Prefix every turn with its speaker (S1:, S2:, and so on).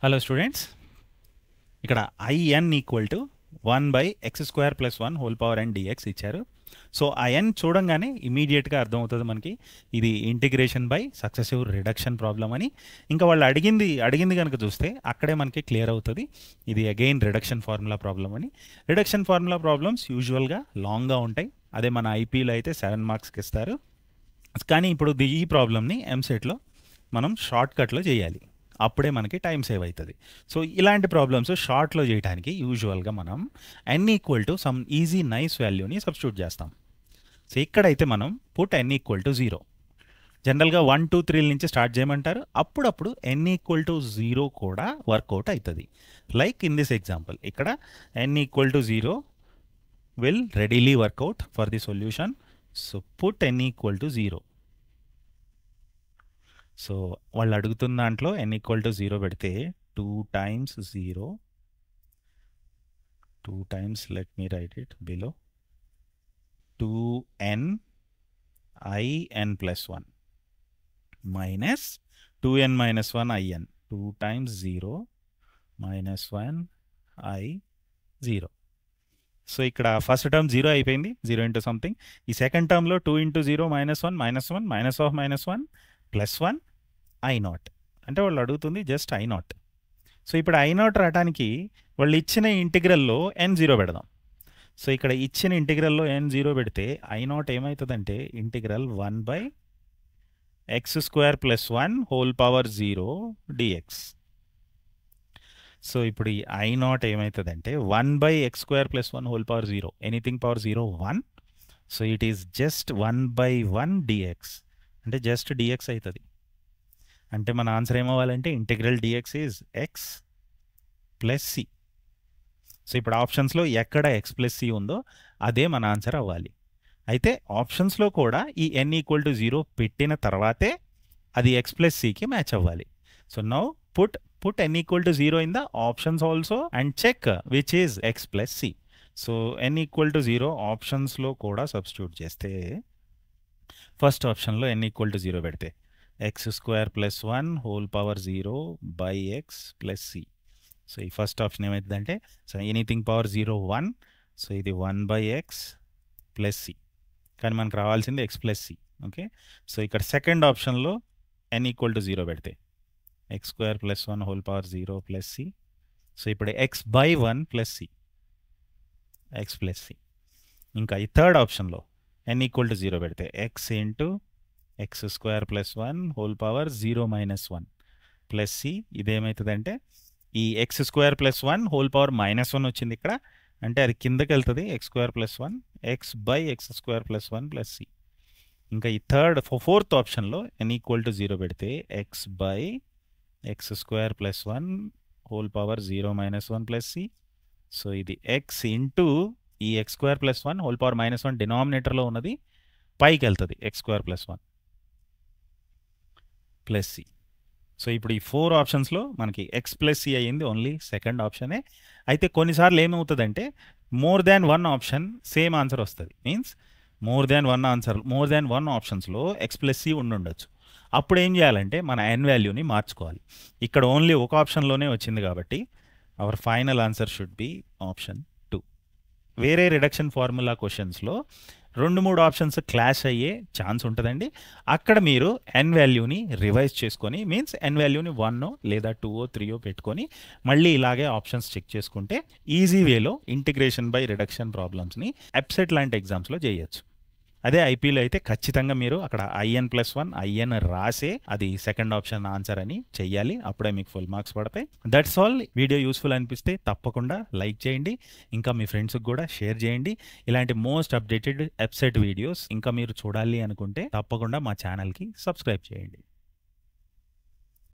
S1: Hello students, ఇక్కడ IN equal to 1/x² + 1 whole power n dx ఇచ్చారు. So ఆ n చూడంగానే ఇమీడియట్గా అర్థమవుతుంది మనకి ఇది integration by successive reduction problem అని. ఇంకా వాళ్ళు అడిగింది కనుక చూస్తే అక్కడే మనకి క్లియర్ అవుతుంది ఇది అగైన్ రిడక్షన్ ఫార్ములా ప్రాబ్లం అని. రిడక్షన్ ఫార్ములా ప్రాబ్లమ్స్ యూజువల్గా లాంగ్గా ఉంటాయి. అదే మన ఐపీలో అయితే 7 మార్క్స్కి ఇస్తారు. కానీ ఇప్పుడు ఈ ప్రాబ్లమ్ని ఎంసెట్లో మనం షార్ట్ కట్లో చేయాలి, అప్పుడే మనకి టైం సేవ్ అవుతుంది. సో ఇలాంటి ప్రాబ్లమ్స్ షార్ట్లో చేయడానికి యూజువల్గా మనం n equal to some easy nice వాల్యూని సబ్స్టిట్యూట్ చేస్తాం. సో ఇక్కడైతే మనం పుట్ n ఈక్వల్ టు 0. జనరల్గా 1, 2, 3 నుంచి స్టార్ట్ చేయమంటారు. అప్పుడప్పుడు n ఈక్వల్ టు 0 కూడా వర్కౌట్ అవుతుంది. లైక్ ఇన్ దిస్ ఎగ్జాంపుల్ ఇక్కడ n equal to 0 will readily work out for the solution. So put n equal to 0. So వాళ్ళు అడుగుతున్న దాంట్లో n ఈక్వల్ టు 0 పెడితే 2 times 0, 2 times, let me write it below, 2n i n plus 1 minus 2n minus 1 i n, 2 times 0 minus 1 i 0. So ఇక్కడ first term 0 అయిపోయింది, 0 into something. ఈ second టర్మ్లో 2 into 0 -1 -1 minus of -1 +1 I0. అంటే వాళ్ళు అడుగుతుంది just I0. So ఇప్పుడు I0 రావడానికి వాళ్ళు ఇచ్చిన ఇంటిగ్రల్లో n0 పెడదాం. సో ఇక్కడ ఇచ్చిన ఇంటిగ్రల్లో n0 పెడితే I0 ఏమవుతుందంటే integral 1/x² + 1 whole power 0 dx. So ఇప్పుడు ఈ I0 ఏమవుతుందంటే 1/x² + 1 whole power 0, anything power 0 1. So it is just 1/1 dx, అంటే జస్ట్ dx అవుతుంది. అంటే మన ఆన్సర్ ఏమవ్వాలంటే integral dx is x + c. So ఇప్పుడు ఆప్షన్స్లో ఎక్కడ x + c ఉందో అదే మన ఆన్సర్ అవ్వాలి. అయితే ఆప్షన్స్లో కూడా ఈ n ఈక్వల్ టు 0 పెట్టిన తర్వాతే అది x + cకి మ్యాచ్ అవ్వాలి. So now put n equal to 0 in the options also and check which is x + c. So n equal to 0 ఆప్షన్స్లో కూడా సబ్స్టిట్యూట్ చేస్తే ఫస్ట్ ఆప్షన్లో n ఈక్వల్ టు 0 పెడితే x² + 1 whole power 0 x + c. So ఈ first option ఏమవుతుందంటే so anything power 0 1. So ఇది 1/x + c, కానీ మనకు రావాల్సింది x + c. ఓకే, సో ఇక్కడ సెకండ్ ఆప్షన్లో n ఈక్వల్ టు 0 పెడితే x² + 1 whole power 0 + c. So ఇప్పుడు x/1 + c, x + c. ఇంకా ఈ థర్డ్ ఆప్షన్లో n ఈక్వల్ టు 0 పెడితే x into x² + 1 whole power 0 - 1 + c. ఇదేమవుతుందంటే ఈ x² + 1 హోల్ పవర్ -1 వచ్చింది ఇక్కడ, అంటే అది కిందకి వెళ్తుంది x² + 1 x/x² + 1 + c. ఇంకా ఈ ఫోర్త్ ఆప్షన్లో n ఈక్వల్ టు 0 పెడితే x/x² + 1 whole power 0 - 1 + c. So ఇది x ఇంటూ ఈ x² + 1 హోల్ పవర్ -1 డినామినేటర్లో ఉన్నది పైకి వెళ్తుంది x² + 1 + c. సో ఇప్పుడు ఈ 4 ఆప్షన్స్లో మనకి x + c అయ్యింది ఓన్లీ సెకండ్ ఆప్షనే. అయితే కొన్నిసార్లు ఏమవుతుందంటే more than 1 option same answer వస్తుంది. మీన్స్ మోర్ దాన్ 1 ఆప్షన్స్లో x + c ఉండొచ్చు. అప్పుడు ఏం చేయాలంటే మన n వాల్యూని మార్చుకోవాలి. ఇక్కడ ఓన్లీ ఒక ఆప్షన్లోనే వచ్చింది కాబట్టి hour final answer should be option 2. వేరే రిడక్షన్ ఫార్ములా క్వశ్చన్స్లో 2-3 ఆప్షన్స్ క్లాష్ అయ్యే ఛాన్స్ ఉంటుందండి. అక్కడ మీరు n వాల్యూని రివైజ్ చేసుకొని, మీన్స్ n వాల్యూని 1 లేదా 2, 3 పెట్టుకొని మళ్ళీ ఇలాగే ఆప్షన్స్ చెక్ చేసుకుంటే ఈజీ వేలో ఇంటిగ్రేషన్ బై రిడక్షన్ ప్రాబ్లమ్స్ని ఎప్సెట్ లాంటి ఎగ్జామ్స్లో చేయొచ్చు. అదే ఐపీలో అయితే ఖచ్చితంగా మీరు అక్కడ IN+1 IN రాసే అది సెకండ్ ఆప్షన్ ఆన్సర్ అని చెయ్యాలి, అప్పుడే మీకు ఫుల్ మార్క్స్ పడతాయి. That's all. వీడియో యూస్ఫుల్ అనిపిస్తే తప్పకుండా లైక్ చేయండి, ఇంకా మీ ఫ్రెండ్స్కి కూడా షేర్ చేయండి. ఇలాంటి మోస్ట్ అప్డేటెడ్ ఎప్సెట్ వీడియోస్ ఇంకా మీరు చూడాలి అనుకుంటే తప్పకుండా మా ఛానల్కి సబ్స్క్రైబ్ చేయండి.